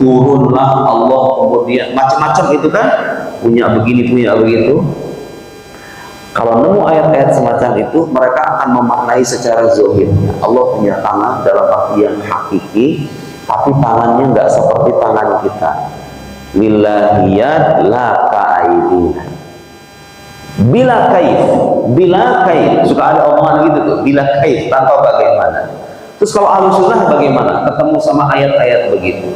turunlah Allah, kemudian macam-macam itu kan, punya begini, punya begitu. Kalau nemu ayat-ayat semacam itu, mereka akan memaknai secara zahirnya Allah punya tangan dalam arti yang hakiki, tapi tangannya nggak seperti tangan kita. Lillahi yad la ka'aidina. Bila kaif, suka ada omongan gitu tuh, bila kaif, tanpa bagaimana. Terus kalau ahlu sunnah bagaimana? Ketemu sama ayat-ayat begitu.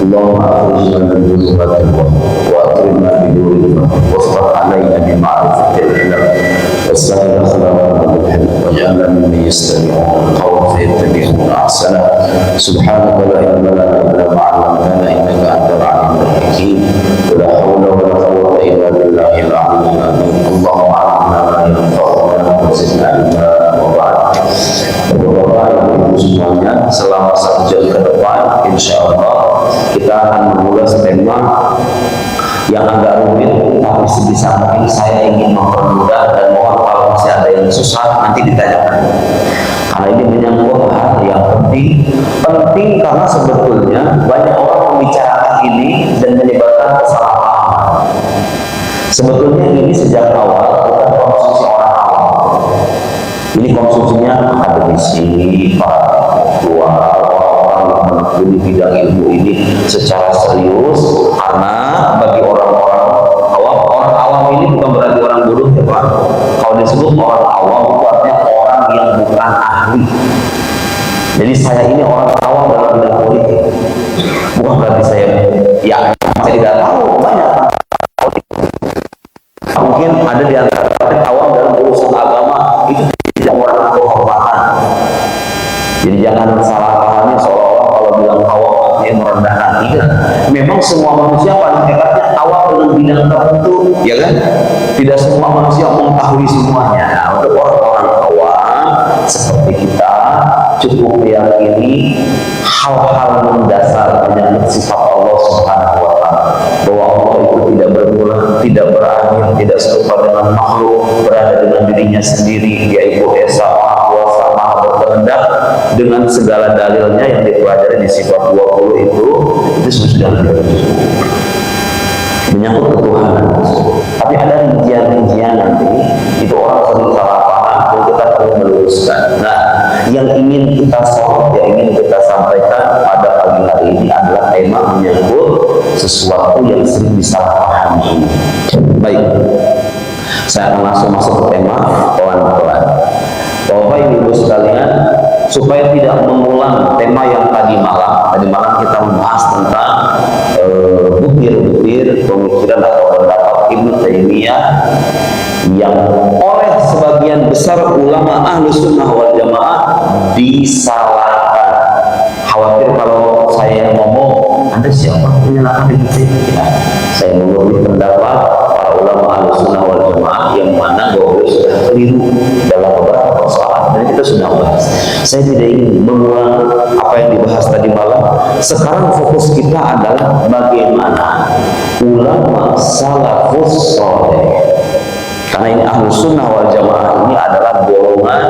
Allahumma akhrijna min dhulumatil wahm wa akrimna bi nuril fahm wasfar alaina bi ma'rifatil ilm wasahhil akhlaqana bil hilm waj'alna mimman yastami'una al-qawla fayattabi'una ahsana. Subhanaka la ilma lana illa ma 'allamtana innaka antal 'alimul hakim. La hawla wa la quwwata illa billahil 'aliyyil 'azim. Allahumma 'allimna ma yanfa'una wa zidna ilma wa ba'd. Bapak Ibu semuanya, selama 1 jam ke depan insya Allah kita akan mengulas tema yang agak rumit, tapi sebisa mungkin saya ingin mempermudah dan mohon kalau masih ada yang susah nanti ditanyakan. Karena ini menyangkut hal yang penting karena sebetulnya banyak orang membicarakan ini dan menyebabkan kesalahpahaman. Sebetulnya ini sejak awal bukan konsumsi orang awam. Ini konsumsinya akademisi, para tua, orang-orang yang di bidang ilmu ini secara serius. Karena bagi orang-orang awam ini bukan berarti orang bodoh ya Pak. Kalau disebut orang awam itu artinya orang yang bukan ahli. Jadi saya ini orang awam dalam bidang politik. Bukan berarti saya tidak tahu banyak. Mungkin ada di antara awam dalam urusan agama itu tidak orang kehormatan. Jadi jangan salah pahamnya seolah-olah kalau bilang awam artinya merendahkan. Tidak. Memang semua manusia pada hakikatnya awam dengan bidang tertentu, ya kan? Tidak semua manusia mengetahui semuanya. Nah, untuk orang-orang awam seperti kita cukup meyakini hal-hal mendasar menyangkut sifat Allah Subhanahu wa Ta'ala, bahwa Allah itu tidak bermula, tidak berakhir, tidak serupa dengan makhluk, berada dengan dirinya sendiri, yaitu Esa, Maha Kuasa, Maha Berkehendak, dengan segala dalilnya yang dipelajari di sifat 20 itu sudah lebih menyangkut ketuhanan. Tapi ada rincian-rincian nanti itu orang sering salah paham dan kita perlu meluruskan. Nah, yang ingin kita sorot, yang ingin kita sampaikan pada pagi hari ini adalah tema menyangkut sesuatu yang sering disalahpahami. Baik, saya akan langsung masuk ke tema pelan-pelan. Bapak Ibu sekalian, supaya tidak mengulang tema yang tadi malam kita membahas tentang butir-butir pemikiran atau pendapat Ibnu Taimiyah yang oleh sebagian besar ulama Ahlus Sunnah wal Jamaah disalahkan. Khawatir kalau saya ngomong, Anda siapa menyalahkan Ibnu Taimiyah? Saya memberi pendapat para ulama Ahlus Sunnah wal Jamaah yang mana bahwa sudah keliru dalam beberapa persoalan dan kita sudah bahas. Saya tidak ingin mengulang apa yang dibahas tadi malam. Sekarang fokus kita adalah bagaimana ulama salafus saleh. Karena ini Ahlus Sunnah wal Jamaah ini adalah golongan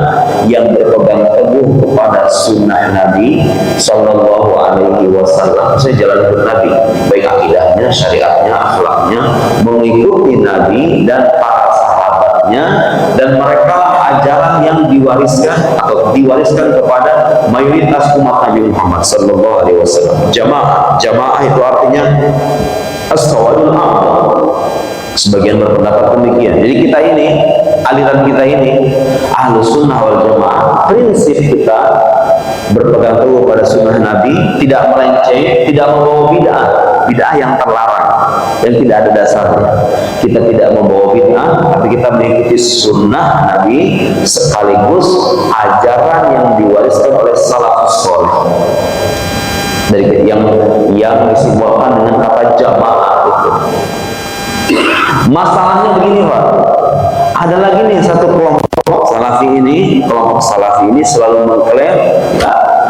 yang berpegang teguh kepada sunnah Nabi Sallallahu Alaihi Wasallam. Saya jalan ikut Nabi, baik akidahnya, syariatnya, akhlaknya, mengikuti Nabi dan para sahabatnya, dan mereka ajaran yang diwariskan atau diwariskan kepada mayoritas umat Nabi Muhammad Sallallahu Alaihi Wasallam. Jamaah itu artinya as-sawadul a'zam. Sebagian berpendapat demikian. Jadi kita ini, aliran kita ini Ahlus Sunnah wal Jamaah, prinsip kita berpegang teguh pada sunnah Nabi, tidak melenceng, tidak membawa bid'ah yang terlarang yang tidak ada dasarnya. Kita tidak membawa bid'ah, tapi kita mengikuti sunnah Nabi sekaligus ajaran yang diwariskan oleh salafus saleh. Dari yang disimbolkan dengan kata jamaah itu. Masalahnya begini Pak, ada lagi nih satu kelompok salafi ini selalu mengklaim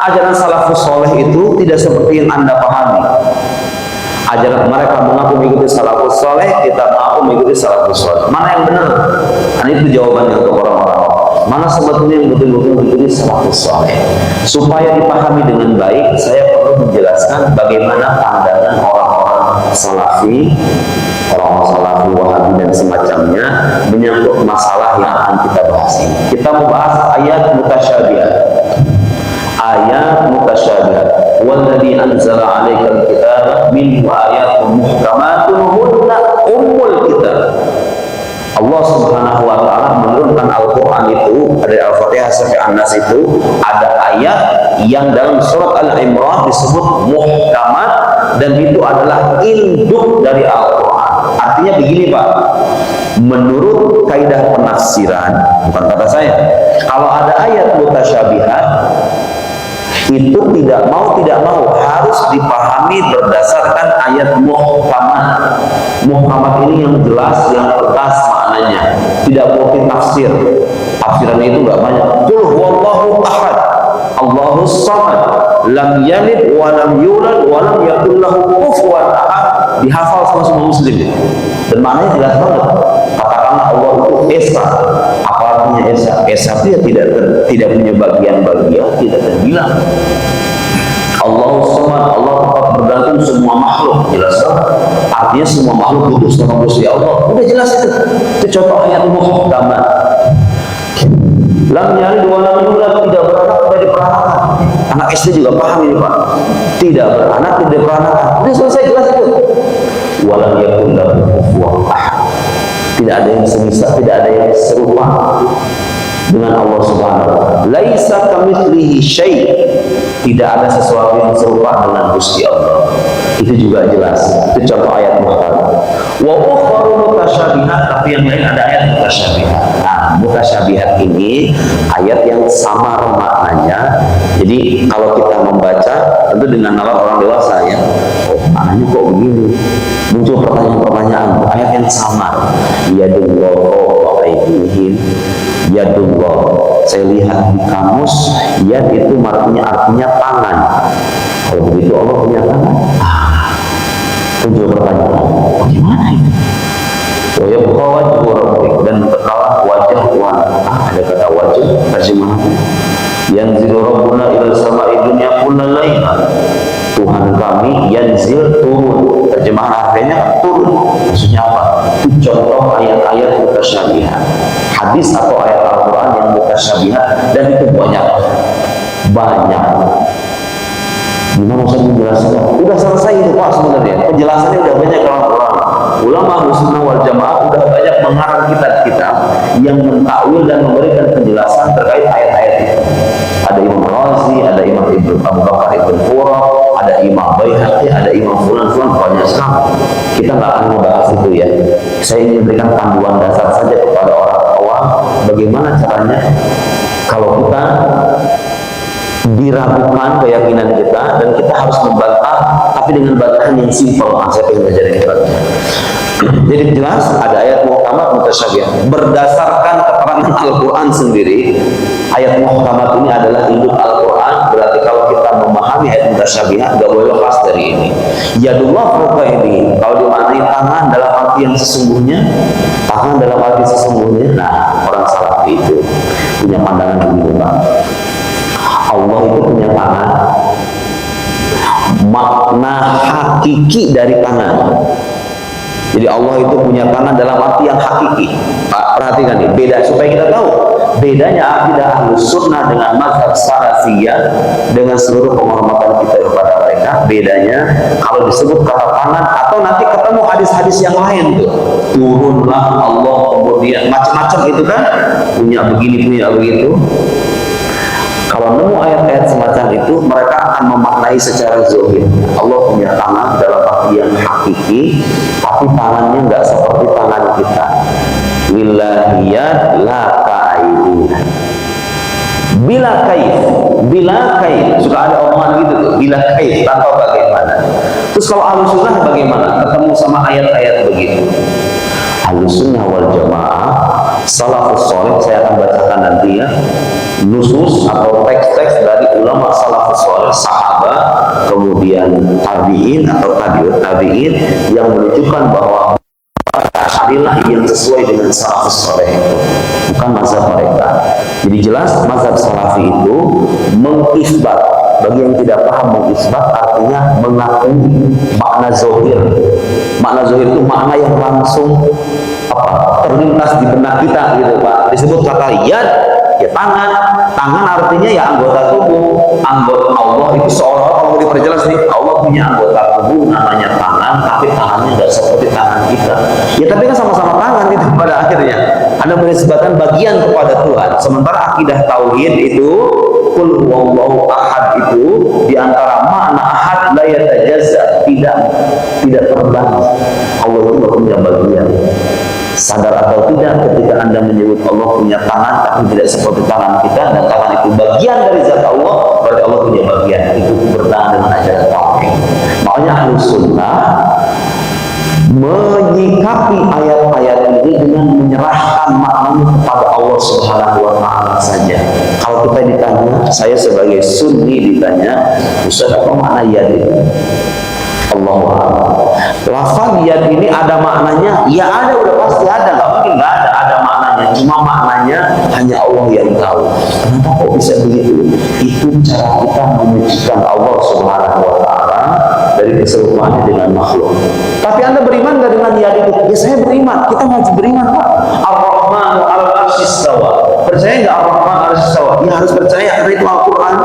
ajaran salafus soleh itu tidak seperti yang Anda pahami. Ajaran mereka mengaku mengikuti salafus soleh, kita mengaku mengikuti salafus soleh. Mana yang benar? Nah, itu jawabannya untuk orang-orang mana sebetulnya yang betul-betul diikuti salafus saleh. Supaya dipahami dengan baik, saya perlu menjelaskan bagaimana pandangan orang-orang salafi, orang-orang salafi wahabi dan semacamnya menyangkut masalah yang akan kita bahas ini. Kita membahas ayat mutasyabihat. Ayat mutasyabihat. Walladzi anzala 'alaikal kitaba minhu ayatun muhkamatun hunna ummul kitab. Allah Subhanahu wa taala menurunkan Al-Qur'an itu dari Al-Fatihah sampai An-Nas itu ada ayat yang dalam surat Al-Imran disebut muhkamat dan itu adalah induk dari Al-Qur'an. Artinya begini Pak, menurut kaidah penafsiran, bukan kata saya, kalau ada ayat mutasyabihat itu tidak mau harus dipahami berdasarkan ayat muhkamat. Muhkamat ini yang jelas, yang tegas maknanya, tidak mungkin tafsir. Tafsirannya itu nggak banyak. Qul huwallahu ahad, Allahus samad, lam yalid wa lam yulad wa lam yakul lahu kufuwan ahad. Dihafal sama semua muslim. Dan maknanya jelas banget. Katakanlah Allah itu esa. Apa artinya esa? Esa itu ya tidak punya bagian-bagian, tidak terbilang. Allahus samad, Allah tempat bergantung semua makhluk, jelas banget. Artinya semua makhluk butuh sama Gusti Allah. Udah jelas itu. Itu contoh ayat muhkamat. Lam yalid wa lam yulad, tidak beranak, tidak diperanakan. Anak SD juga paham ini Pak. Tidak beranak, tidak diperanakan. Udah selesai, jelas itu. Wa lam yakul lahu kufuwan ahad. Tidak ada yang semisal, tidak ada yang serupa dengan Allah Subhanahu wa taala. Laisa kamitslihi syai'. Tidak ada sesuatu yang serupa dengan Gusti Allah. Itu juga jelas. Itu contoh ayat muhkamat. Wa ukharu mutasyabihat, tapi yang lain ada ayat mutasyabihat. Nah, mutasyabihat ini ayat yang samar maknanya. Jadi kalau kita membaca tentu dengan nalar orang dewasa ya. Oh, maknanya kok begini? Muncul pertanyaan-pertanyaan. Ayat yang samar. Yadullah wa aydihim. Yadullah. Saya lihat di kamus, yad itu artinya tangan. Kalau begitu Allah punya tangan. Muncul pertanyaan, bagaimana itu? Dan ketalah wajah Tuhan. Ada kata wajah, terjemahan. Yanzilu Rabbuna ila sama'i dunya kullal laila. Tuhan kami yanzil turun. Terjemahan artinya turun. Maksudnya apa? Itu contoh ayat-ayat mutasyabihat. Hadis atau ayat Al-Quran yang mutasyabihat, dan itu banyak. Gimana usah menjelaskan? Udah selesai itu Pak sebenarnya. Penjelasannya udah banyak dalam Al-Quran. Ulama Ahlussunnah wal Jamaah udah banyak mengarang kitab-kitab yang mentakwil dan memberikan penjelasan terkait ayat-ayat itu. Ada Imam Razi, ada Imam Abu Bakar Ibn Qurra, ada Imam Baihaqi, ada Imam Fulan, banyak sekali. Kita nggak akan membahas itu ya. Saya ingin memberikan panduan dasar saja kepada orang awam bagaimana caranya kalau kita diragukan keyakinan kita dan kita harus membantah, tapi dengan bantahan yang simpel. Saya ingin menjadi hebatnya. Jadi jelas ada ayat muhkamat mutasyabihat berdasarkan keterangan Al-Quran sendiri. Ayat muhkamat ini adalah induk Al-Quran. Berarti kalau kita memahami ayat mutasyabihat nggak boleh lepas dari ini. Yadullah fawqa aydihim. Kalau dimaknai tangan dalam arti yang sesungguhnya, tangan dalam arti sesungguhnya. Nah, orang salafi itu punya pandangan begini Pak. Allah itu punya tangan. Makna hakiki dari tangan. Jadi Allah itu punya tangan dalam arti yang hakiki. Pak, perhatikan nih, beda supaya kita tahu bedanya akidah Ahlus Sunnah dengan mazhab Salafiyah dengan seluruh penghormatan kita kepada mereka. Bedanya kalau disebut kata tangan atau nanti ketemu hadis-hadis yang lain tuh. Turunlah Allah kemudian macam-macam itu kan punya begini punya begitu. Kalau nemu ayat-ayat semacam itu, mereka akan memaknai secara zahir. Allah punya tangan dalam arti yang hakiki, tapi tangannya nggak seperti tangan kita. Willahiyat la ka'aidina. Bila kaif, suka ada omongan gitu tuh. Bila kaif, tanpa bagaimana. Terus kalau Ahlussunnah bagaimana? Ketemu sama ayat-ayat begitu. Ahlussunnah wal Jamaah, salafus saleh, saya akan bacakan nanti ya. Nusus atau teks-teks dari ulama salafus saleh, sahabat, kemudian tabi'in atau tabi'in yang menunjukkan bahwa inilah yang sesuai dengan salafus saleh itu, bukan mazhab mereka. Jadi jelas mazhab salafi itu mengisbat. Bagi yang tidak paham, mengisbat artinya mengakui makna zohir. Makna zohir itu makna yang langsung terlintas di benak kita gitu Pak. Disebut kata yad, ya tangan. Tangan artinya ya anggota tubuh. Anggota Allah itu seolah-olah kalau diperjelas nih, Allah punya anggota tubuh namanya tangan, tapi tangannya nggak seperti tangan kita. Ya tapi kan sama-sama tangan itu pada akhirnya. Anda menisbatkan bagian kepada Tuhan. Sementara akidah tauhid itu qul huwallahu ahad itu diantara makna ahad la yatajazza, tidak terbagi. Allah itu nggak punya bagian. Sadar atau tidak, ketika Anda menyebut Allah punya tangan tapi tidak seperti tangan kita, dan tangan itu bagian dari zat Allah, berarti Allah punya bagian. Itu bertentangan dengan ajaran tauhid. Makanya Ahlus Sunnah menyikapi ayat-ayat ini dengan menyerahkan maknanya kepada Allah Subhanahu wa Ta'ala saja. Kalau kita ditanya, saya sebagai Sunni ditanya, Ustaz apa makna yad itu? Allahu a'lam. Lafaz yad ini ada maknanya? Ya ada, udah pasti ada. Nggak mungkin nggak ada maknanya. Cuma maknanya hanya Allah yang tahu. Kenapa kok bisa begitu? Itu cara kita menyucikan Allah Subhanahu wa Ta'ala dari keserupaannya dengan makhluk. Tapi Anda beriman nggak dengan yad itu? Ya saya beriman. Kita wajib beriman Pak. Ar-Rahmanu 'alal 'arsy istawa. Percaya nggak Ar-Rahman 'alal 'arsy istawa? Ya harus percaya karena itu Al-Quran.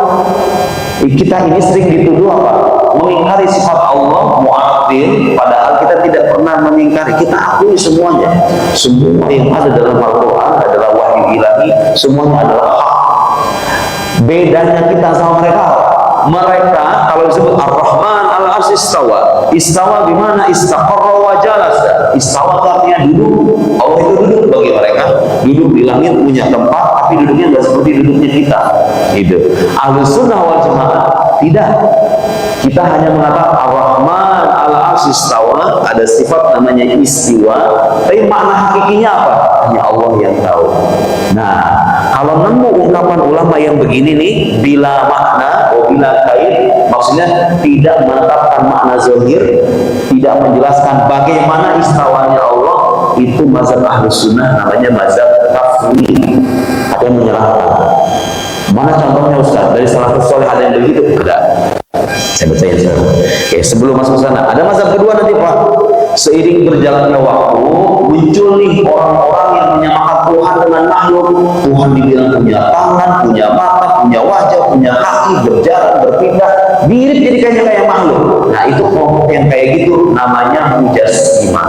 Kita ini sering dituduh apa? Mengingkari sifat Allah, mu'attil, padahal kita tidak pernah mengingkari. Kita akui semuanya. Semua yang ada dalam Al-Quran adalah wahyu ilahi, semuanya adalah hak. Bedanya kita sama mereka, kalau disebut Ar-Rahman 'alal 'arsy istawa. Istawa di mana? Istaqarra wa jalasa. Istawa artinya duduk. Allah itu duduk bagi mereka. Duduk di langit punya tempat, tapi duduknya nggak seperti duduknya kita. Gitu. Ahlus Sunnah wal Jamaah tidak. Kita hanya mengatakan Ar-Rahman 'alal 'arsy istawa, ada sifat namanya istiwa, tapi makna hakikinya apa? Hanya Allah yang tahu. Nah, kalau nemu ungkapan ulama yang begini nih, bila makna, bila kait, maksudnya tidak menetapkan makna zahir, tidak menjelaskan bagaimana istawanya Allah, itu mazhab Ahlus Sunnah namanya mazhab tafwid. Ada yang menyerahkan. Mana contohnya Ustaz? Dari salafus saleh ada yang begitu? Tidak. Saya bacain sekarang. Oke, sebelum masuk ke sana, ada mazhab kedua nanti Pak. Seiring berjalannya waktu, muncul nih orang-orang yang menyamakan Tuhan dengan makhluk. Tuhan dibilang punya tangan, punya mata, punya wajah, punya kaki, berjalan, berpindah, mirip jadi kayak makhluk. Nah itu kelompok yang kayak gitu namanya mujassimah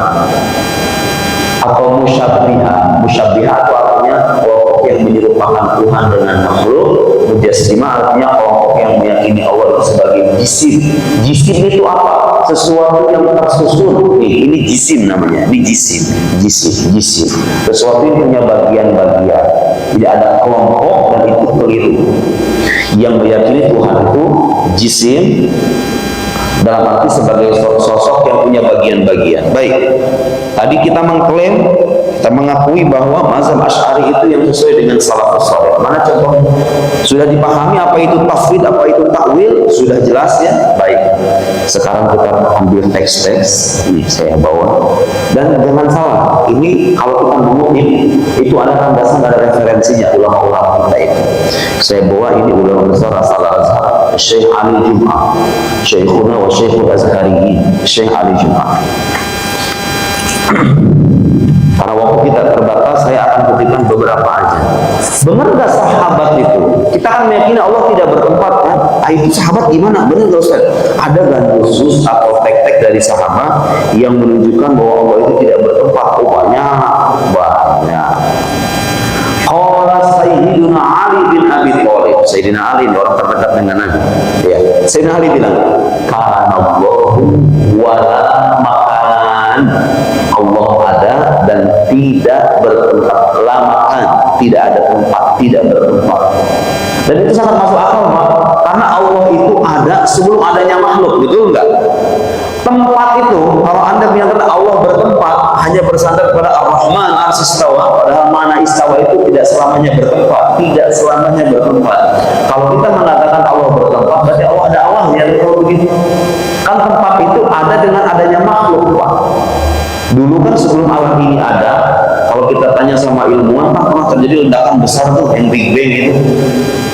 atau musyabbihah. Musyabbihah itu artinya kelompok yang menyerupakan Tuhan dengan makhluk. Mujassimah artinya kelompok yang meyakini Allah itu sebagai jisim. Jisim itu apa? Sesuatu yang tersusun. Ini jisim namanya. Ini jisim. Sesuatu yang punya bagian-bagian. Tidak ada kelompok dan itu keliru. Yang meyakini Tuhan itu jisim dalam arti sebagai sosok yang punya bagian-bagian. Baik, tadi kita mengklaim, kita mengakui bahwa mazhab Asy'ari itu yang sesuai dengan salafus saleh. Mana contohnya? Sudah dipahami apa itu tafwid, apa itu takwil? Sudah jelas ya? Baik, sekarang kita ambil teks-teks. Ini saya bawa. Dan jangan salah, ini kalau kita mengutip, itu ada landasan, ada referensinya ulama-ulama kita itu. Saya bawa ini ulama besar asal Azhar, Syekh Ali Jum'ah, Syekhuna wa Syekhul Azhariyin, Syekh Ali Jum'ah. Karena waktu kita terbatas, saya akan kutipkan beberapa aja. Benar nggak sahabat itu? Kita kan meyakini Allah tidak bertempat kan? Itu sahabat gimana? Benar nggak Ustaz? Ada nggak khusus atau tek-tek dari sahabat yang menunjukkan bahwa Allah itu tidak bertempat? Oh, banyak. Qala Sayyidina Ali bin Abi Thalib. Sayyidina Ali ini orang terdekat dengan Nabi. Ya. Sayyidina Ali bilang, "Kana Allahu wala makan." Allah ada dan tidak bertempat. Lamakan, tidak ada tempat, tidak bertempat. Dan itu sangat masuk akal, Pak. Karena Allah itu ada sebelum adanya makhluk, betul enggak? Tempat itu, kalau Anda menyatakan Allah bertempat, hanya bersandar kepada Ar-Rahman 'alal 'arsy istawa, padahal mana istawa itu tidak selamanya bertempat, tidak selamanya bertempat. Kalau kita mengatakan Allah bertempat, berarti Allah ada awalnya, kalau begitu. Kan tempat itu ada dengan adanya makhluk, Pak. Dulu kan sebelum alam ini ada, kalau Kalau kita tanya sama ilmuwan, kan pernah terjadi ledakan besar tuh, yang Big Bang itu.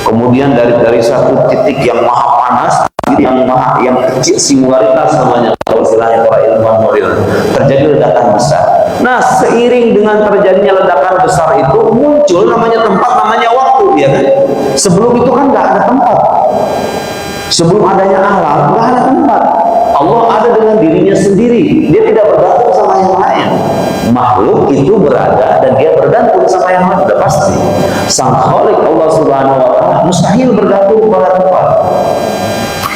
Kemudian dari satu titik yang maha panas, yang kecil, singularitas namanya kalau istilahnya para ilmuwan modern, terjadi ledakan besar. Nah, seiring dengan terjadinya ledakan besar itu muncul namanya tempat, namanya waktu, ya kan? Sebelum itu kan nggak ada tempat. Sebelum adanya alam, nggak ada tempat. Allah ada dengan dirinya sendiri. Dia tidak bergantung sama yang lain. Makhluk itu berada dan dia bergantung sama yang lain, sudah pasti. Sang Khalik Allah Subhanahu wa Ta'ala mustahil bergantung pada tempat.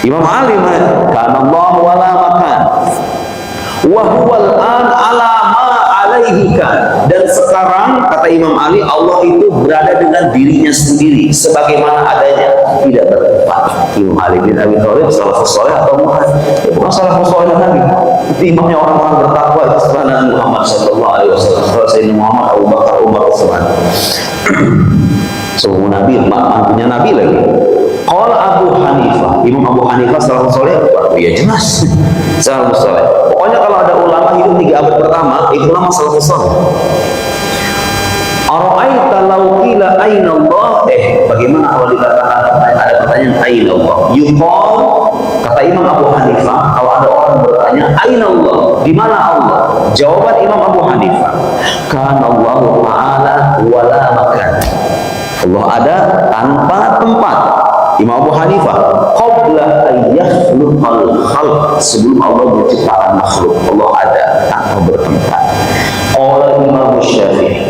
Imam Ali kana Allah wala makan wa huwa al-an ala ma alaihi kan. Dan sekarang kata Imam Ali, Allah itu berada dengan dirinya sendiri sebagaimana adanya, tidak bertempat. Imam Ali bin Abi Thalib salafus saleh atau bukan? Ya, bukan salafus saleh lagi. Itu imamnya orang-orang bertakwa, itu setelah Nabi Muhammad sallallahu alaihi wasallam. Setelah Sayyidina Muhammad, Abu Bakar, Umar, Utsman. Semua Nabi, mantunya Nabi lagi. Qala Abu Hanifah, Imam Abu Hanifah salafus saleh, ya jelas salafus saleh. Pokoknya kalau ada ulama hidup 3 abad pertama, itu nama salafus saleh. Ara'aita law qila aina Allah? Bagaimana kalau dikatakan ada pertanyaan aina Allah? Yuqal, kata Imam Abu Hanifah, kalau ada orang bertanya aina Allah, di mana Allah? Jawaban Imam Abu Hanifah, kana Allah ta'ala wala makan. Allah ada tanpa tempat. Imam Abu Hanifah, qabla an yakhluqal khalq, sebelum Allah menciptakan makhluk, Allah ada tanpa bertempat. Oleh Imam Syafi'i,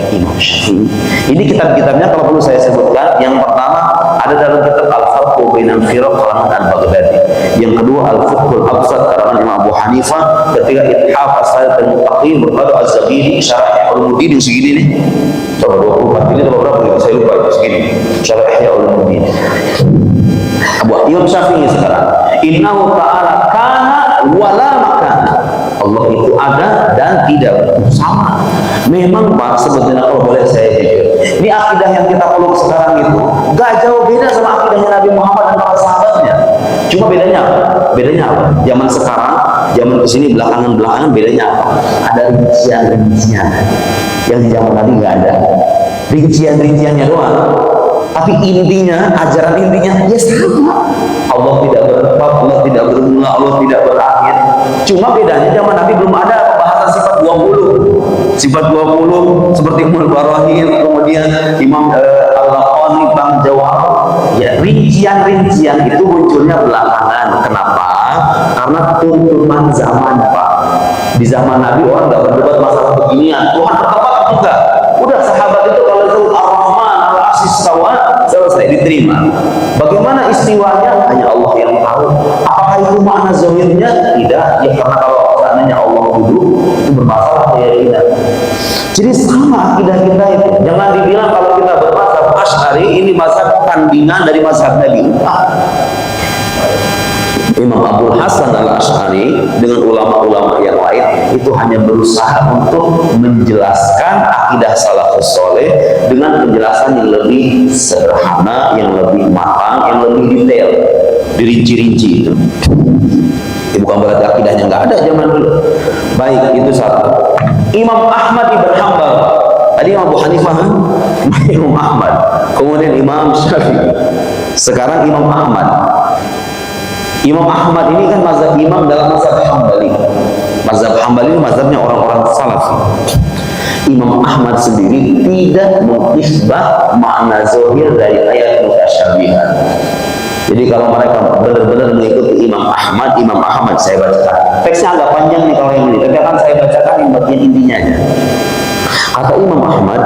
ini kitab-kitabnya kalau perlu saya sebutkan. Yang pertama ada dalam kitab Al-Farqu Bainal Firaq karangan Al-Baghdadi. Yang kedua Al-Fiqhul Absat karangan Imam Abu Hanifah. Ketiga Ithaf As-Said Al-Muttaqin berkata Az-Zabidi Syarah Ulumuddin segini nih. Coba 24 ini berapa nih? Saya lupa itu segini. Syarah Ulumuddin. Imam Syafi'i sekarang, innahu ta'ala kana wala makan. Allah itu ada dan tidak sama. Memang Pak, sebetulnya kalau boleh saya jujur, ini akidah yang kita peluk sekarang itu gak jauh beda sama akidahnya Nabi Muhammad dan para sahabatnya. Cuma bedanya apa? Bedanya apa? Zaman sekarang, zaman kesini belakangan bedanya apa? Ada rincian-rincian yang di zaman tadi nggak ada. Rincian-rinciannya doang. Tapi intinya, ajaran intinya ya sama. Allah tidak bertempat, Allah tidak bermula, Allah tidak berakhir. Cuma bedanya zaman Nabi belum ada pembahasan sifat 20. Sifat 20 seperti Al-Barahir, kemudian Imam Al-Laqani, Bang Jawab. Ya, rincian-rincian itu munculnya belakangan. Kenapa? Karena tuntutan zaman, Pak. Di zaman Nabi orang nggak berdebat masalah beginian. Tuhan bertempat atau enggak? Udah sahabat itu kalau itu Ar-Rahman, Al-Istawa, selesai, diterima. Bagaimana istiwanya? Hanya Allah yang tahu. Apakah itu makna zahirnya? Tidak. Ya karena kalau seandainya Allah duduk, itu bermasalah keyakinan. Jadi sama akidah kita itu. Jangan dibilang kalau kita bermazhab Asy'ari ini mazhab tandingan dari mazhab Nabi. Imam Abdul Hasan Al-Asy'ari dengan ulama-ulama yang lain itu hanya berusaha untuk menjelaskan akidah salafus saleh dengan penjelasan yang lebih sederhana, yang lebih matang, yang lebih detail, dirinci-rinci itu. Bukan berarti akidahnya nggak ada zaman dulu. Baik, itu satu. Imam Ahmad ibn Hanbal, tadi Imam Abu Hanifah, Imam Ahmad, kemudian Imam Syafi'i, sekarang Imam Ahmad. Imam Ahmad ini kan mazhab imam dalam mazhab Hambali. Mazhab Hambali ini mazhabnya orang-orang Salafi. Imam Ahmad sendiri tidak mengisbah makna zahir dari ayat mutasyabihat. Jadi kalau mereka benar-benar mengikuti Imam Ahmad saya bacakan. Teksnya agak panjang nih kalau yang ini, tapi akan saya bacakan yang bagian intinya aja. Kata Imam Ahmad,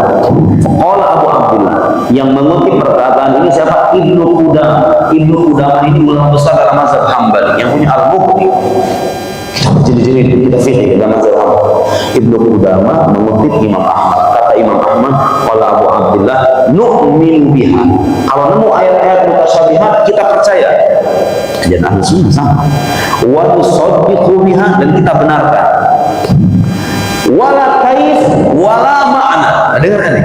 qala Abu Abdullah, yang mengutip perkataan ini siapa? Ibnu Qudamah. Ibnu Qudamah ini ulama besar dalam mazhab Hambali yang punya Al-Mughni. Jadi kita fikih dalam mazhab Hambali. Ibnu Qudamah mengutip Imam Ahmad. Kata Imam Ahmad, qala Abu Abdullah, nu'min biha. Kalau nemu ayat-ayat mutasyabihat kita percaya. Ajaran Ahlu Sunnah sama. Wa nusaddiqu biha, dan kita benarkan. Wala kaif wala makna. Dengar ini.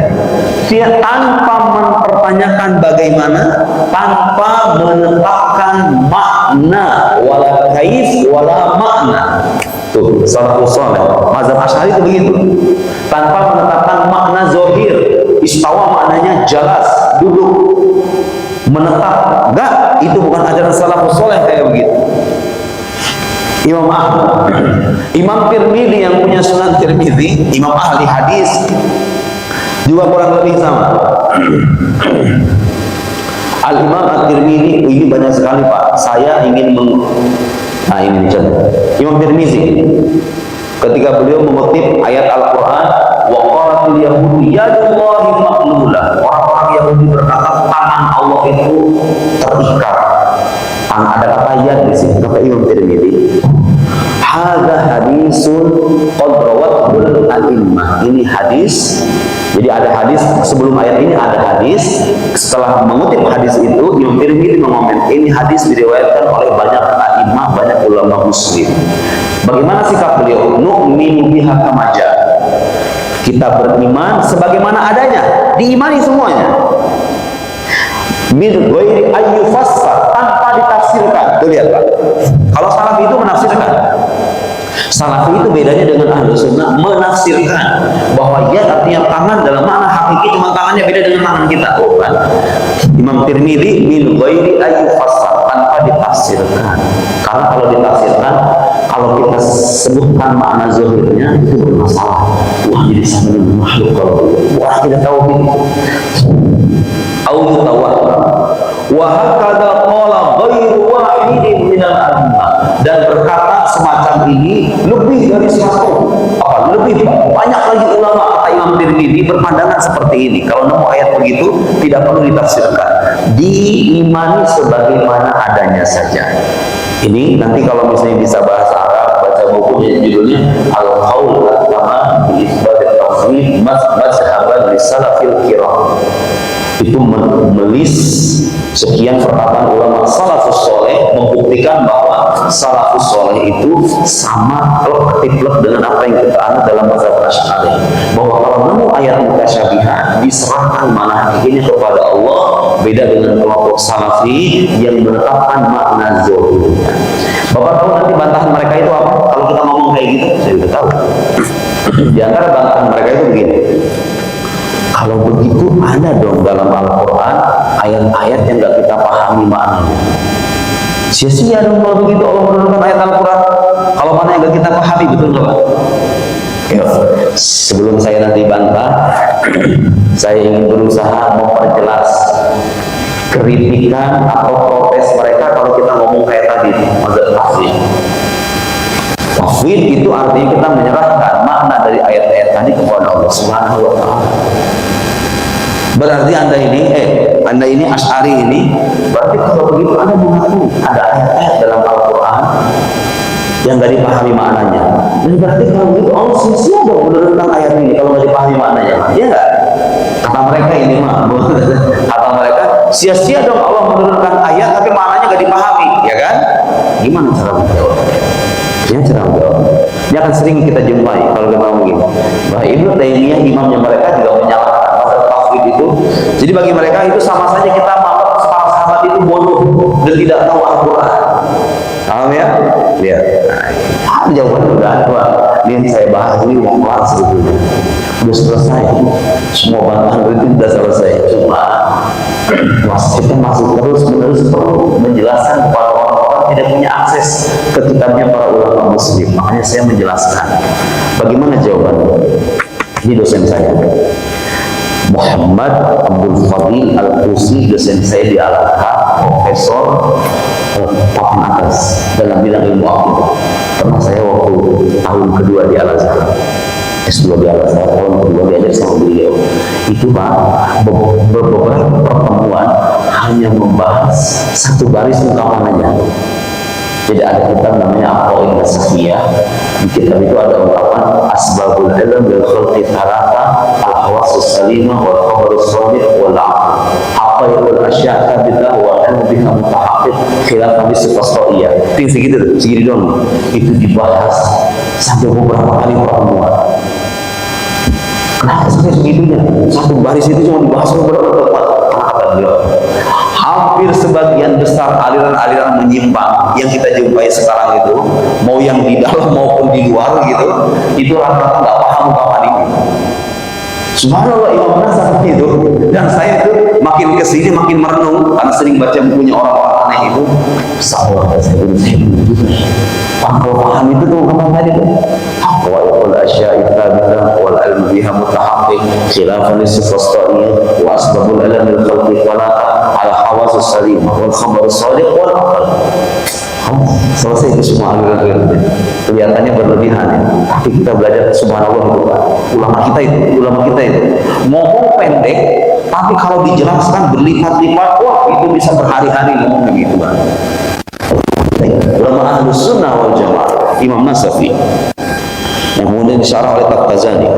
Dia tanpa mempertanyakan bagaimana, tanpa menetapkan makna, wala kaif wala makna. Tuh, salafus saleh. Mazhab Asy'ari itu begitu. Tanpa menetapkan makna zahir. Istawa maknanya jelas, duduk, menetap. Enggak, itu bukan ajaran salafus saleh kayak begitu. Imam Ahmad, Imam Tirmidzi yang punya Sunan Tirmidzi, imam ahli hadis, juga kurang lebih sama. Al-Imam At-Tirmidzi ini banyak sekali Pak. Saya ingin nah ini contoh. Imam Tirmidzi ketika beliau mengutip ayat Al-Qur'an, wa qalatul yahudu yadullahi maghlulah. Orang-orang Yahudi berkata tangan Allah itu terikat. Ada kata yad di sini, kata Imam Tirmidzi. Hadza hadisun qad rawatul a'immah. Ini hadis. Jadi ada hadis sebelum ayat ini ada hadis. Setelah mengutip hadis itu, Imam Tirmidzi mengomen ini hadis diriwayatkan oleh banyak a'immah, banyak ulama muslim. Bagaimana sikap beliau? Nu'minu biha kama jaa. Kita beriman sebagaimana adanya, diimani semuanya. Min ghairi ayyufassar, tanpa ditafsirkan. Tuh lihat Pak. Kalau Salafi itu menafsirkan. Salafi itu bedanya dengan ahlu sunnah menafsirkan bahwa ya artinya tangan dalam makna hakiki, cuma tangannya beda dengan tangan kita. Oh, kan? Imam Tirmidzi min ghairi ayyufassar, tanpa ditafsirkan. Karena kalau ditafsirkan, kalau kita sebutkan makna zahirnya itu bermasalah. Wah, jadi sama dengan makhluk kalau wah tidak tahu ini. Au tawahham. Wa hakadha qala ghairu wahidin minal a'immah. Dan berkata semacam ini lebih dari satu, lebih banyak lagi ulama, kata Imam Tirmidzi berpandangan seperti ini. Kalau nemu ayat begitu tidak perlu ditafsirkan, diimani sebagaimana adanya saja. Ini nanti kalau misalnya bisa bahasa Arab, baca bukunya judulnya Al-Qaul Al-Tama bi Isbat At-Tafwid Mazhaban Salafil Kiram. Itu menulis sekian perkataan ulama salafus soleh membuktikan bahwa salafus soleh itu sama ketiplek dengan apa yang kita anut dalam mazhab Asy'ari, bahwa kalau nemu ayat mutasyabihat diserahkan mana hakikatnya kepada Allah, beda dengan kelompok salafi yang menetapkan makna zahirnya. Bapak tahu nanti bantahan mereka itu apa? Kalau kita ngomong kayak gitu, saya sudah tahu. Di antara bantahan mereka itu begini. Kalau begitu ada dong dalam Al-Quran ayat-ayat yang gak kita pahami maknanya. Sia-sia dong kalau begitu Allah menurunkan ayat Al-Quran kalau mana yang gak kita pahami, betul nggak Pak? Sebelum saya nanti bantah, saya ingin berusaha memperjelas kritikan atau protes mereka kalau kita ngomong kayak tadi mazhab tafwid. Tafwid itu artinya kita menyerahkan makna dari ayat-ayat tadi kepada Allah Subhanahu wa Ta'ala. Berarti Anda ini Asy'ari ini, berarti kalau begitu Anda mengaku ada ayat-ayat dalam Al-Quran yang nggak dipahami maknanya. Dan berarti kalau begitu Allah sia-sia dong menurunkan ayat ini kalau nggak dipahami maknanya, ya nggak? Kata mereka ini mah, kata mereka sia-sia dong Allah menurunkan ayat tapi maknanya nggak dipahami, ya kan? Gimana cara menjawab? Ya cara menjawab. Ini akan sering kita jumpai kalau kita ngomong gini. Bahwa Ibnu Taimiyah imamnya mereka juga menyalahkan mazhab tafwid itu. Jadi bagi mereka itu sama saja kita menganggap para sahabat itu bodoh dan tidak tahu Al-Quran. Paham ya? Lihat. Nah, jawaban udah ada. Ini yang saya bahas ini udah kelar sebetulnya. Udah selesai. Semua bantahan itu sudah selesai. Cuma kita masih terus perlu menjelaskan kepada orang-orang tidak punya akses ke kitabnya para ulama muslim. Makanya saya menjelaskan. Bagaimana jawabannya? Ini dosen saya, Muhammad Abdul Fadil Al-Qusi, dosen saya di Al-Azhar, profesor papan atas dalam bidang ilmu akidah. Pernah saya waktu tahun kedua di Al-Azhar, S2 di Al-Azhar, tahun kedua diajar sama beliau. Itu Pak, beberapa pertemuan hanya membahas satu baris ungkapan aja. Jadi ada kitab namanya Aqwaid As-Safiyah. Di kitab itu ada ungkapan asbabul ilm bil khalqi thalatha al-hawasus salimah wal khabarus shadiq wal aql. Haqaiqul asya' thabitah wa ilmu biha mutahaqqiq khilafan bi sifat. Itu segini dong. Itu dibahas sampai beberapa kali pertemuan. Kenapa sampai segitunya? Satu baris itu cuma dibahas beberapa kali. Kata beliau, hampir sebagian besar aliran-aliran menyimpang yang kita jumpai sekarang itu, mau yang di dalam maupun di luar gitu, itu rata-rata nggak paham ungkapan ini. Subhanallah, Imam Nasafi itu, dan saya itu makin kesini makin merenung karena sering baca bukunya orang-orang aneh itu. Salah saya kalau paham itu tuh ungkapan tadi tuh. Wal asya'i tsabita wal ilmu biha mutahaqqiq khilafan lis-sifastiyya wa asbabul alam lil khalqi falata ala hawas as-salim wal khabar as-sadiq wal aql. Selesai itu semua aliran-aliran kelihatannya berlebihan ya. Tapi kita belajar subhanallah itu Pak. Ulama kita itu ngomong pendek tapi kalau dijelaskan berlipat-lipat, wah itu bisa berhari-hari ngomong begitu Pak. Ulama Ahlus Sunnah wal Jamaah, Imam Nasafi yang kemudian disyarah oleh Taftazani.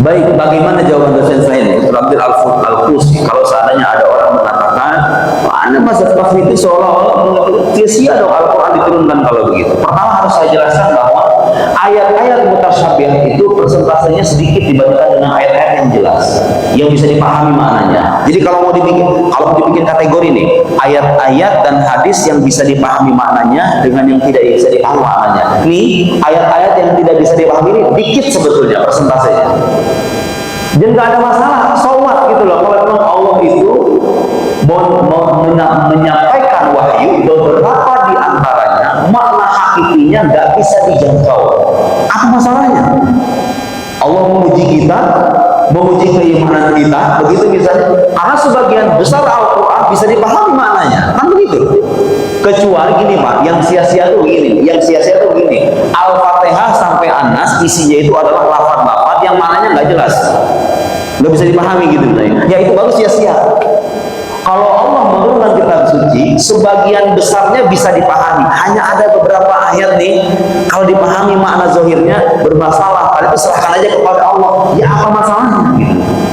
Baik, bagaimana jawaban dosen saya ini? Abdul Al-Qusi, kalau seandainya ada orang mengatakan Anda mazhab kafir itu seolah-olah sia-sia dong Al-Quran diturunkan kalau begitu. Pertama harus saya jelaskan bahwa ayat-ayat mutasyabihat itu persentasenya sedikit dibandingkan dengan ayat-ayat yang jelas, yang bisa dipahami maknanya. Jadi kalau mau dibikin kategori nih, ayat-ayat dan hadis yang bisa dipahami maknanya dengan yang tidak bisa dipahami maknanya. Nih, ayat-ayat yang tidak bisa dipahami ini dikit sebetulnya persentasenya. Dan nggak ada masalah, sholat gitu loh. Kalau memang Allah itu menyampaikan wahyu, beberapa di antaranya makna hakikinya nggak bisa dijangkau. Apa masalahnya? Allah memuji kita, memuji keimanan kita, begitu misalnya. Karena sebagian besar Al-Quran bisa dipahami maknanya, kan begitu. Kecuali gini Pak, yang sia-sia tuh gini, Al-Fatihah sampai An-Nas isinya itu adalah lafaz-lafaz yang maknanya nggak jelas, nggak bisa dipahami gitu. Ya itu baru sia-sia. Kalau Allah menurunkan kitab suci, sebagian besarnya bisa dipahami. Hanya ada beberapa ayat nih, kalau dipahami makna zahirnya bermasalah. Kalau itu serahkan aja kepada Allah. Ya apa masalahnya?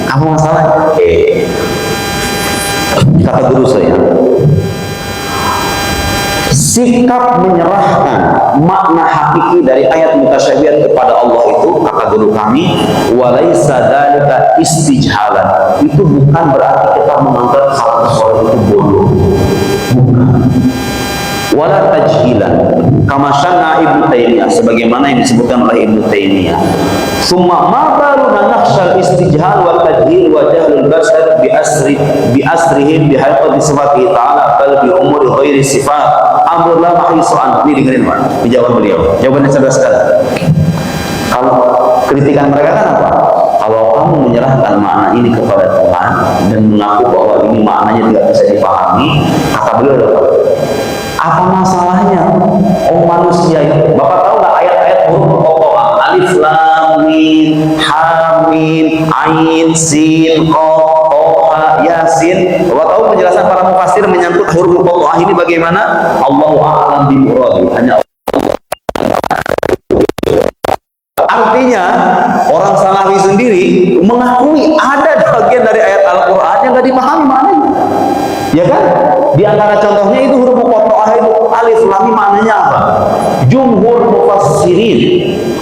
Apa masalahnya? Kata guru saya, sikap menyerahkan makna hakiki dari ayat mutasyabihat kepada Allah itu, kata guru kami, walaisa dzalika istijhalan. Itu bukan berarti kita menganggap hal tersebut itu bodoh, bukan. Wala tajhilan, kama syana Ibnu Taimiyah, sebagaimana yang disebutkan oleh Ibnu Taimiyah. Summa ma baluna nakhshal istijhal wa tajhil wa jahlul basar bi asrihim bi haqqi sifatihi ta'ala bal bi umuri ghairi sifat amrul la mahisu an. Ini dengerin Pak, dijawab beliau. Jawabannya cerdas sekali. Kalau kritikan mereka kan apa? Kalau kamu menyerahkan makna ini kepada Tuhan dan mengaku bahwa ini maknanya tidak bisa dipahami, kata beliau apa masalahnya? Oh manusia itu, Bapak tahu nggak ayat-ayat huruf pokok? Alif, lam, mim, ha, mim, ain, sin, qaf, toha, yasin. Bapak tahu penjelasan para mufassir menyangkut huruf pokok ini bagaimana? Allahu a'lam bi muradi. Hanya artinya orang Salafi sendiri mengakui ada bagian dari ayat Al-Quran yang nggak dipahami maknanya, ya kan? Di antara contohnya itu huruf muqatta'ah itu alif lam mim, maknanya apa? Jumhur mufassirin,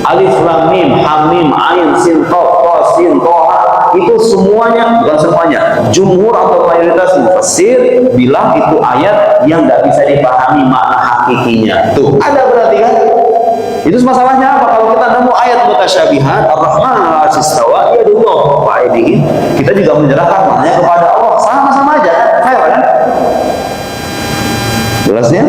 alif lam mim, ha mim, ain, sin, qaf, ta, sin, toha, itu semuanya, bukan semuanya, jumhur atau mayoritas mufassir bilang itu ayat yang nggak bisa dipahami makna hakikinya. Tuh ada berarti kan? Itu masalahnya apa? Kalau kita nemu ayat mutasyabihat, Ar-Rahman 'alal 'arsy istawa, ya Allah fa'idih, kita juga menyerahkan maknanya kepada Allah, sama-sama aja, fair kan? Jelasnya?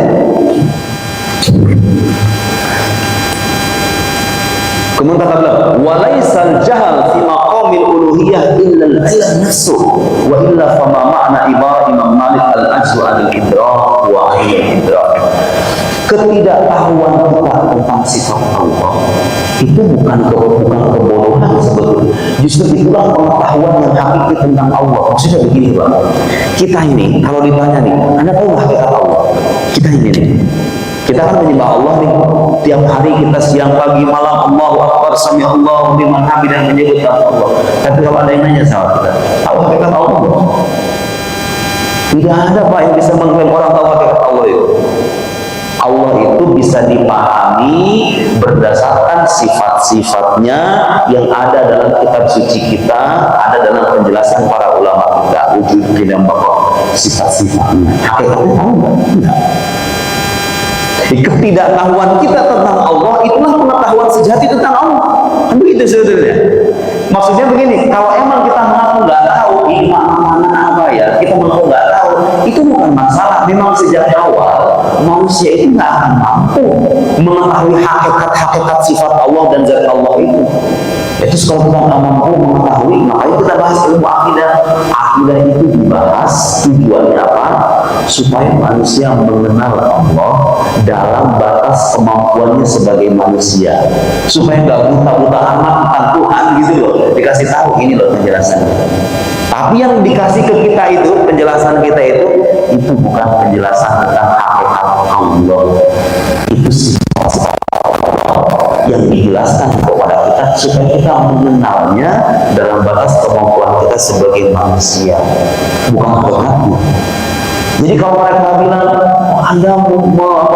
Kemudian kata beliau, walaisal jahal fi maqamil uluhiyah illa al-ilm nafsu wa illa fama ma'na ibarat Imam Malik al-ajzu al-idrak wa al-idrak. Ketidaktahuan kita tentang sifat Allah itu bukan kebodohan sebetulnya. Justru itulah pengetahuan yang hakiki tentang Allah. Maksudnya begini Pak, kita ini kalau ditanya nih, Anda tahu hakikat Allah? Kita ini nih, kita kan menyembah Allah nih, tiap hari kita siang pagi malam Allahu Akbar, sami'allahu liman hamidah, menyebut Allah. Tapi kalau ada yang nanya sama kita, tahu hakikat Allah? Tidak ada Pak yang bisa mengklaim orang tahu hakikat Allah itu. Allah itu bisa dipahami berdasarkan sifat-sifatnya yang ada dalam kitab suci kita, ada dalam penjelasan para ulama kita, wujud dan baqa. sifat-sifatnya. Hakikatnya tahu nggak? Enggak. Ketidaktahuan kita tentang Allah itulah pengetahuan sejati tentang Allah. Kan begitu sebetulnya. Maksudnya begini, kalau emang kita mengaku nggak tahu ini mana apa ya, kita mengaku nggak tahu, itu bukan masalah. Memang sejak awal manusia itu nggak akan mampu mengetahui hakikat sifat Allah dan zat Allah itu. Itu kalau kita nggak mampu mengetahui, makanya kita bahas ilmu akidah. Akidah itu dibahas tujuannya apa? Supaya manusia mengenal Allah dalam batas kemampuannya sebagai manusia, supaya nggak buta-buta amat tentang Tuhan gitu loh. Dikasih tahu ini loh penjelasannya. Tapi yang dikasih ke kita itu, penjelasan kita itu bukan penjelasan tentang hakikat Allah. Itu sifat yang dijelaskan kepada kita supaya kita mengenalnya dalam batas kemampuan kita sebagai manusia, bukan hakikatnya. Jadi kalau mereka bilang Anda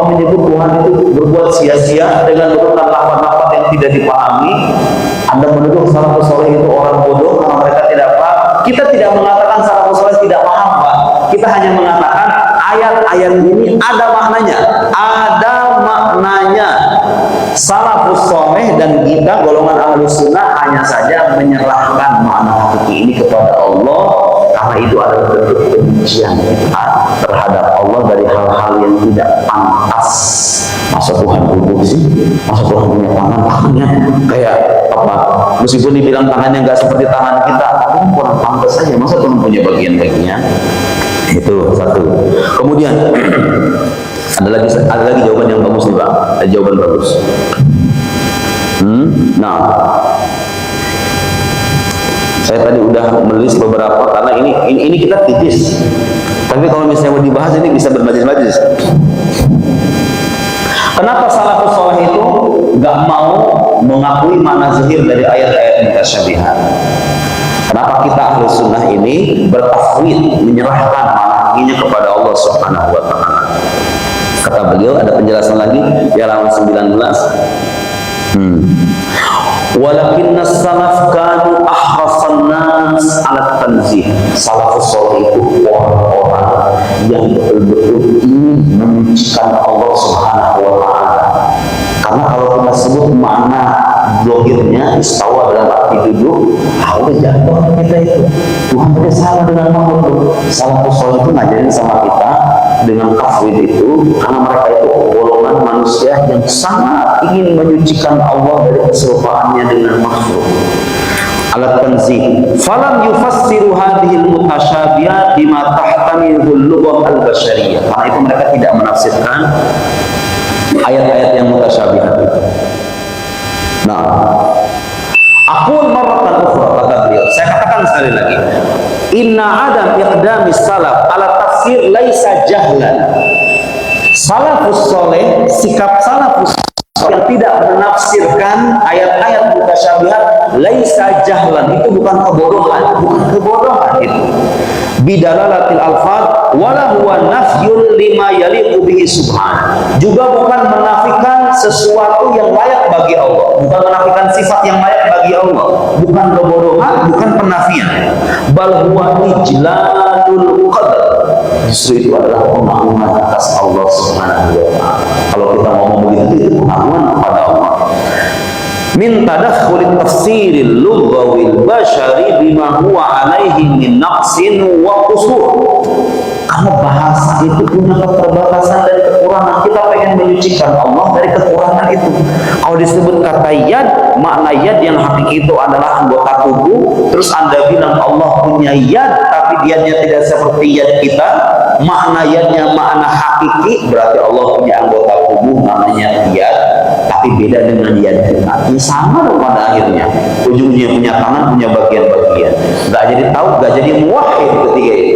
menyebut Tuhan itu berbuat sia-sia dengan berurutan lafaz-lafaz yang tidak dipahami, Anda menuduh salafus saleh itu orang bodoh karena mereka tidak paham. Kita tidak mengatakan salafus saleh tidak paham, Pak. Kita hanya mengatakan ayat-ayat ini ada maknanya, salafus saleh dan kita golongan ahlus sunnah hanya saja menyerahkan makna hakiki ini kepada Allah, karena itu adalah bentuk kebencian kita terhadap Allah dari hal-hal yang tidak pantas. Masa Tuhan duduk sih? Masa Tuhan punya tangannya kayak apa? Meskipun dibilang tangannya nggak seperti tangan kita, tapi kurang pantas saja. Masa Tuhan punya bagian-bagiannya? Itu satu. Kemudian ada lagi jawaban yang bagus nih, Pak. Ada jawaban bagus. Nah, saya tadi udah menulis beberapa karena ini kita tipis. Tapi kalau misalnya mau dibahas ini bisa bermajlis-majlis. Kenapa salafus saleh itu nggak mau mengakui makna zahir dari ayat-ayat mutasyabihat? Kenapa kita ahli sunnah ini bertafwid, menyerahkan makna hakikatnya kepada Allah Subhanahu wa Ta'ala? Kata beliau, ada penjelasan lagi di halaman 19. Walakinna salaf kanu ahrasan nas ala tanzih. Salafus saleh itu orang-orang yang betul-betul ingin menyucikan Allah Subhanahu wa Ta'ala. Karena kalau kita sebut makna zahirnya istawa dalam arti duduk, udah jatuh kita itu. Tuhan tidak salah dengan makhluk. Salafus saleh itu ngajarin sama kita dengan tafwid itu karena mereka itu golongan manusia yang sangat ingin menyucikan Allah dari keserupaannya dengan makhluk. Alat tanzih. Falam yufassiru hadhil mutasyabihat bima tahtamilul lughah al-basyariyah. Karena itu mereka tidak menafsirkan ayat-ayat yang mutasyabihat itu. Nah, aqul marratan ukhra, kata beliau, saya katakan sekali lagi, inna adam iqdami salaf ala tafsir laisa jahlan. Salafus saleh, sikap salafus yang tidak menafsirkan ayat-ayat mutasyabihat laisa jahlan, itu bukan kebodohan itu. Bidalalatil alfaz wala huwa nafyun lima yaliqu bihi subhan. Juga bukan menafikan sesuatu yang layak bagi Allah, bukan menafikan sifat yang layak bagi Allah, bukan kebodohan, bukan penafian. Bal huwa ijlalul qadar. Justru itu adalah pengagungan atas Allah Subhanahu wa Ta'ala. Kalau kita ngomong begitu itu pengagungan kepada Allah. Min tadakhul tafsiril lughawil basyari bima huwa alaihi min naqsin wa qusur. Karena bahasa itu punya keterbatasan dan kekurangan. Kita pengen menyucikan Allah dari kekurangan itu. Kalau disebut kata yad, makna yad yang hakiki itu adalah anggota tubuh. Terus Anda bilang Allah punya yad, tapi yadnya tidak seperti yad kita. Makna yadnya makna hakiki, berarti Allah punya anggota tubuh namanya yad, tapi beda dengan yad kita. Ini sama dong pada akhirnya. Ujungnya punya tangan, punya bagian-bagian. Gak jadi tahu, gak jadi muwahhid ketiga itu.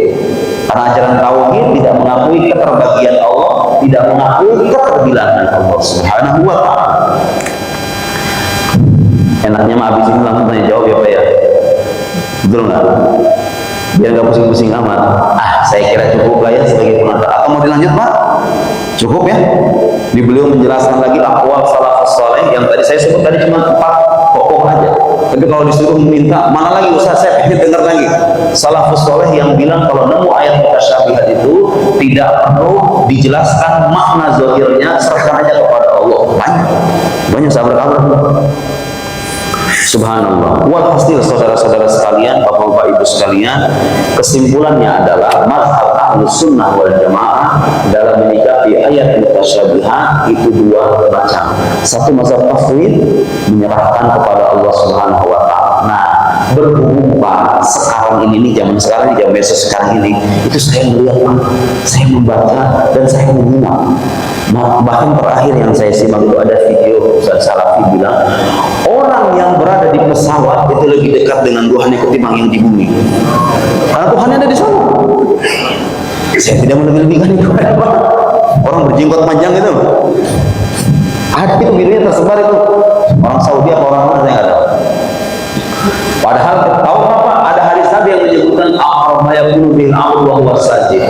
Karena ajaran tauhid tidak mengakui keterbagian Allah, tidak mengakui keterbilangan Allah Subhanahu wa Ta'ala. Enaknya mah habis ini langsung tanya jawab ya Pak ya. Betul nggak? Biar nggak pusing-pusing amat. Saya kira cukup lah ya sebagai pengantar. Atau mau dilanjut Pak? Cukup ya? Di beliau menjelaskan lagi aqwal salafus saleh yang tadi saya sebut tadi cuma 4 kokoh aja. Tapi kalau disuruh minta, mana lagi Ustaz, saya pengen dengar lagi. Salafus soleh yang bilang kalau nemu ayat mutasyabihat itu tidak perlu dijelaskan makna zahirnya, serahkan aja kepada Allah. Banyak sahabat-sahabat. Subhanallah. Walhasil saudara-saudara sekalian, bapak-bapak ibu sekalian, kesimpulannya adalah mazhab Ahlus Sunnah wal Jamaah dalam menyikapi ayat mutasyabihat itu dua macam. Satu mazhab tafwid, menyerahkan kepada Allah Subhanahu wa taala. Nah, berhubung Pak sekarang ini zaman sekarang, zaman medsos sekarang ini, itu saya melihat, saya membaca dan saya menyimak. Bahkan terakhir yang saya simak itu ada video Ustaz Salafi bilang, orang yang berada di pesawat itu lebih dekat dengan Tuhannya ketimbang yang di bumi. Karena Tuhannya ada di sana. Saya tidak melebih-lebihkan itu. Orang berjenggot panjang itu. Ada itu videonya tersebar itu. Orang Saudi apa orang mana saya nggak tahu. Padahal tahu apa? Ada hadis Nabi yang menyebutkan aqrabayakunu bil amr wa huwa sajid.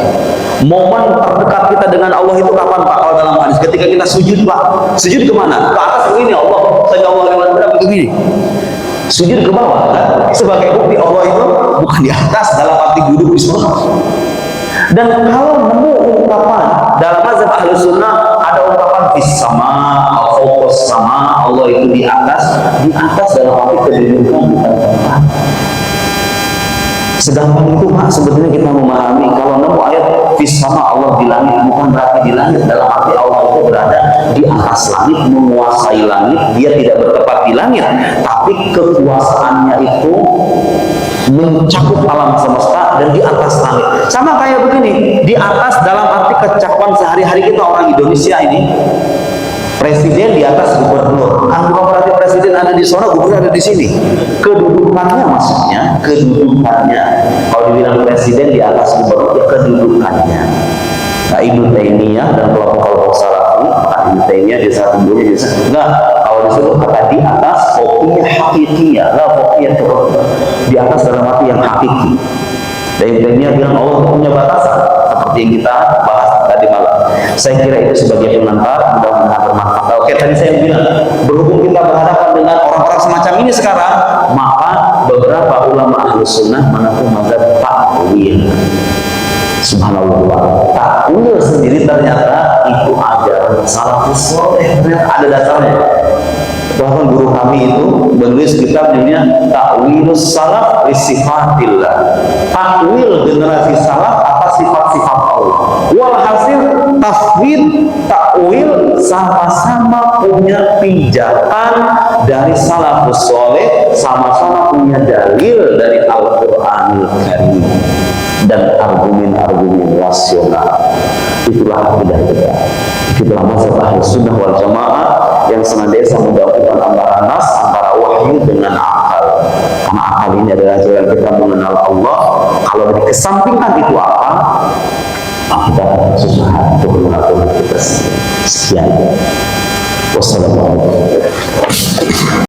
Momen terdekat kita dengan Allah itu kapan Pak? Kalau dalam hadis ketika kita sujud Pak. Sujud kemana? Ke atas begini Allah. Sallallahu alaihi wasallam begini. Sujud ke bawah kan? Sebagai bukti Allah itu bukan di atas dalam arti duduk di surga. Dan kalau nemu ungkapan dalam mazhab Ahlus Sunnah ada ungkapan fis sama, fokus sama, Allah itu di atas dalam arti kedudukan bukan tempat. Segampang itu Pak sebetulnya kita memahami kalau nemu ayat fis sama Allah di langit bukan berarti di langit dalam arti Allah itu berada di atas langit, menguasai langit, dia tidak bertempat di langit, tapi kekuasaannya itu mencakup alam semesta dan di atas langit. Sama kayak begini, di atas dalam arti kecakupan sehari-hari kita orang Indonesia ini. Presiden di atas gubernur, kan bukan berarti presiden ada di sana, gubernur ada di sini. Kedudukannya maksudnya, kedudukannya. Kalau dibilang presiden di atas gubernur, ya kedudukannya. Nah, Ibnu Taimiyah dan kelompok-kelompok Salafi, Ibnu Taimiyah di satu bulan di sana. Enggak, kalau disuruh kata di atas fokiyah hakikiyah, lah fokiyah di atas dalam arti yang hakiki. Dan Ibnu Taimiyah bilang Allah punya batasan, seperti yang kita bahas tadi malam. Saya kira itu sebagai pengantar, mudah-mudahan bermanfaat. Oke, tadi saya bilang berhubung kita berhadapan dengan orang-orang semacam ini sekarang, maka beberapa ulama Ahlus Sunnah mengaku mazhab takwil. Subhanallah, takwil sendiri ternyata itu ajaran salafus saleh, ada dasarnya. Bahkan guru kami itu menulis kitab namanya Ta'wilus Salaf li Sifatillah. Takwil generasi salaf atas sifat-sifat Allah. Walhasil tafwid, takwil sama-sama punya pijakan dari salafus saleh, sama-sama punya dalil dari Al-Qur'anul Karim dan argumen-argumen rasional. Itulah akidah kita. Itulah mazhab Ahlus Sunnah wal Jamaah yang senantiasa menggabungkan antara nas, antara wahyu dengan akal. Karena akal ini adalah jalan kita mengenal Allah. Kalau dikesampingkan itu akal, kita susah untuk mengenal Tuhan kita sendiri. Sekian. Wassalamualaikum.